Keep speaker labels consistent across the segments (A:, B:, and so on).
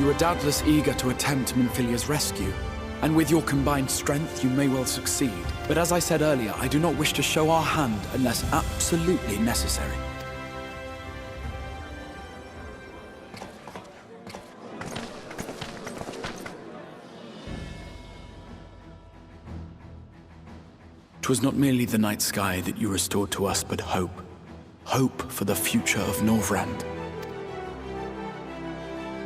A: You are doubtless eager to attempt Minfilia's rescue, and with your combined strength, you may well succeed. But as I said earlier, I do not wish to show our hand unless absolutely necessary. Twas not merely the night sky that you restored to us, but hope. Hope for the future of Norvrand.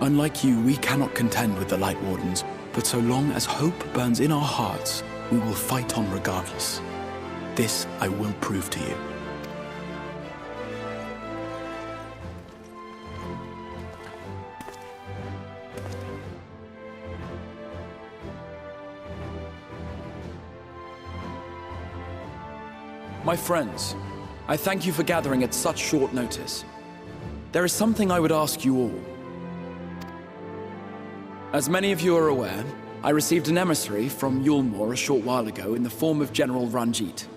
A: Unlike you, we cannot contend with the Light Wardens, but so long as hope burns in our hearts, we will fight on regardless. This I will prove to you. My friends, I thank you for gathering at such short notice. There is something I would ask you all. As many of you are aware, I received an emissary from Yulmore a short while ago in the form of General Ranjit.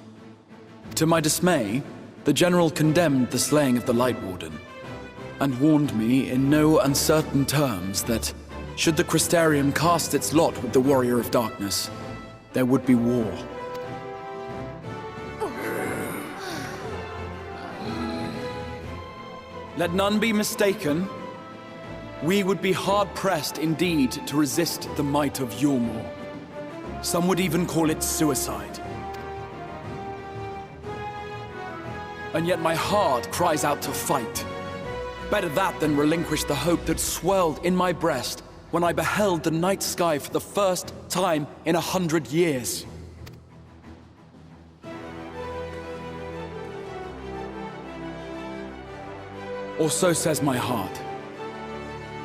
A: To my dismay, the General condemned the slaying of the Light Warden, and warned me in no uncertain terms that, should the Crystarium cast its lot with the Warrior of Darkness, there would be war. Let none be mistaken. We would be hard-pressed indeed to resist the might of Yulmore. Some would even call it suicide. And yet my heart cries out to fight. Better that than relinquish the hope that swelled in my breast when I beheld the night sky for the first time in 100 years. Or so says my heart.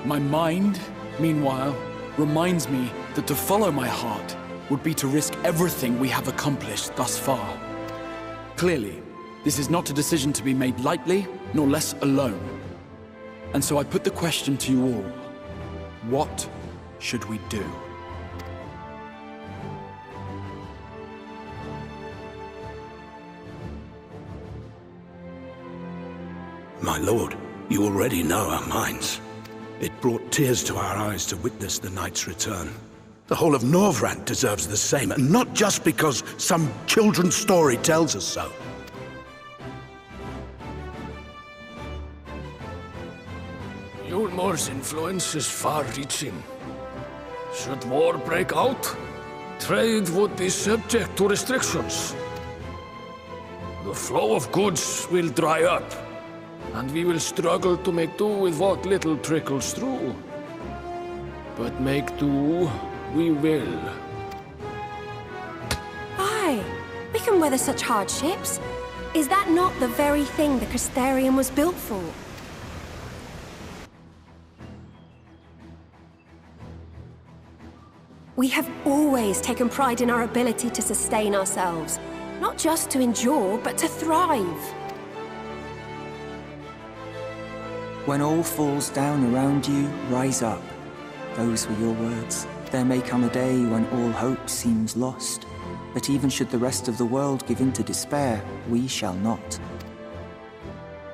A: My mind, meanwhile, reminds me that to follow my heart would be to risk everything we have accomplished thus far. Clearly, this is not a decision to be made lightly, nor less alone. And so I put the question to you all. What should we do?
B: My lord, you already know our minds. It brought tears to our eyes to witness the knight's return. The whole of Norvrand deserves the same, and not just because some children's story tells us so.
C: Yulmore's influence is far-reaching. Should war break out, trade would be subject to restrictions. The flow of goods will dry up, and we will struggle to make do with what little trickles through. But make do, we will.
D: Aye, we can weather such hardships. Is that not the very thing the Crystarium was built for? We have always taken pride in our ability to sustain ourselves. Not just to endure, but to thrive.
E: When all falls down around you, rise up. Those were your words. There may come a day when all hope seems lost. But even should the rest of the world give in to despair, we shall not.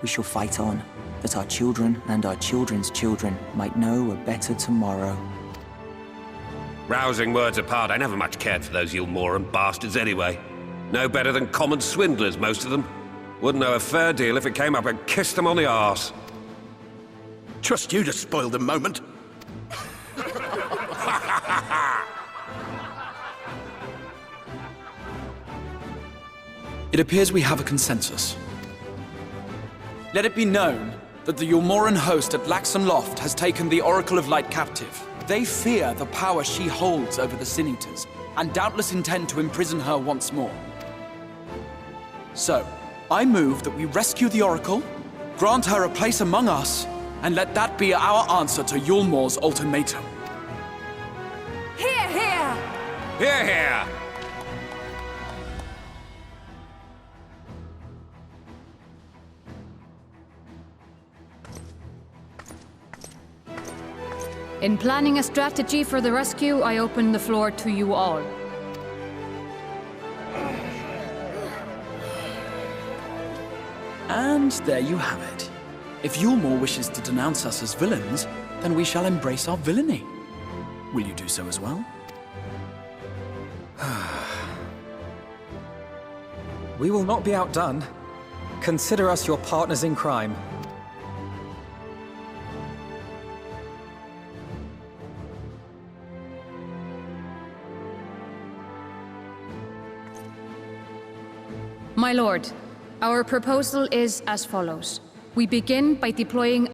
E: We shall fight on, that our children and our children's children might know a better tomorrow.
F: Rousing words apart, I never much cared for those Yulmoran bastards anyway. No better than common swindlers, most of them. Wouldn't know a fair deal if it came up and kissed them on the arse.
B: Trust you to spoil the moment.
A: It appears we have a consensus. Let it be known that the Yulmoran host at Laxon Loft has taken the Oracle of Light captive. They fear the power she holds over the Sin Eaters, and doubtless intend to imprison her once more. So, I move that we rescue the Oracle, grant her a place among us, and let that be our answer to Yulmore's ultimatum.
D: Hear, hear!
F: Hear, hear!
G: In planning a strategy for the rescue, I open the floor to you all.
A: And there you have it. If Yulmore wishes to denounce us as villains, then we shall embrace our villainy. Will you do so as well?
H: We will not be outdone. Consider us your partners in crime.
G: My lord, our proposal is as follows. We begin by deploying